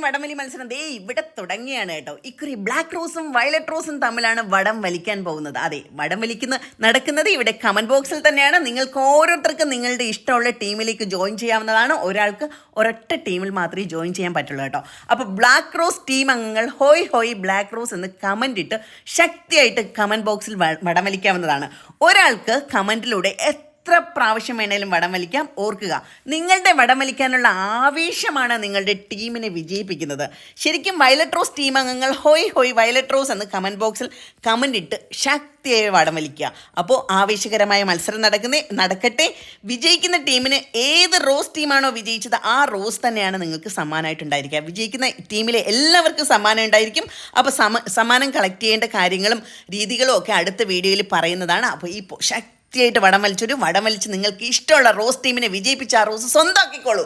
വടംവലി മത്സരം ദേ ഇവിടെ തുടങ്ങിയാണ് കേട്ടോ. ഇക്കുറി ബ്ലാക്ക് റോസും വയലറ്റ് റോസും തമ്മിലാണ് വടം വലിക്കാൻ പോകുന്നത്. അതെ, വടം നടക്കുന്നത് ഇവിടെ കമന്റ് ബോക്സിൽ തന്നെയാണ്. നിങ്ങൾക്ക് ഓരോരുത്തർക്കും നിങ്ങളുടെ ഇഷ്ടമുള്ള ടീമിലേക്ക് ജോയിൻ ചെയ്യാവുന്നതാണ്. ഒരാൾക്ക് ഒരൊറ്റ ടീമിൽ മാത്രമേ ജോയിൻ ചെയ്യാൻ പറ്റുള്ളൂ കേട്ടോ. അപ്പോൾ ബ്ലാക്ക് റോസ് ടീം അംഗങ്ങൾ ഹോയ് ഹോയ് ബ്ലാക്ക് റോസ് എന്ന് കമന്റ് ഇട്ട് ശക്തിയായിട്ട് കമന്റ് ബോക്സിൽ വടം വലിക്കാവുന്നതാണ്. ഒരാൾക്ക് കമന്റിലൂടെ എത്ര പ്രാവശ്യം വേണേലും വടം വലിക്കാം. ഓർക്കുക, നിങ്ങളുടെ വടം വലിക്കാനുള്ള ആവേശമാണ് നിങ്ങളുടെ ടീമിനെ വിജയിപ്പിക്കുന്നത്. ശരിക്കും വയലറ്റ് റോസ് ടീം അംഗങ്ങൾ ഹോയ് ഹോയ് വയലറ്റ് റോസ് എന്ന് കമൻറ്റ് ബോക്സിൽ കമൻ്റ് ഇട്ട് ശക്തിയായി വടം വലിക്കുക. അപ്പോൾ ആവേശകരമായ മത്സരം നടക്കട്ടെ. വിജയിക്കുന്ന ടീമിന് ഏത് റോസ് ടീമാണോ വിജയിച്ചത് ആ റോസ് തന്നെയാണ് നിങ്ങൾക്ക് സമ്മാനമായിട്ടുണ്ടായിരിക്കുക. വിജയിക്കുന്ന ടീമിലെ എല്ലാവർക്കും സമ്മാനം ഉണ്ടായിരിക്കും. അപ്പോൾ സമ്മാനം കളക്ട് ചെയ്യേണ്ട കാര്യങ്ങളും രീതികളും ഒക്കെ അടുത്ത വീഡിയോയിൽ പറയുന്നതാണ്. അപ്പോൾ ഈ ശക്തിയായിട്ട് വടം വലിച്ച് നിങ്ങൾക്ക് ഇഷ്ടമുള്ള റോസ് ടീമിനെ വിജയിപ്പിച്ച് ആ റോസ് സ്വന്തമാക്കിക്കോളൂ.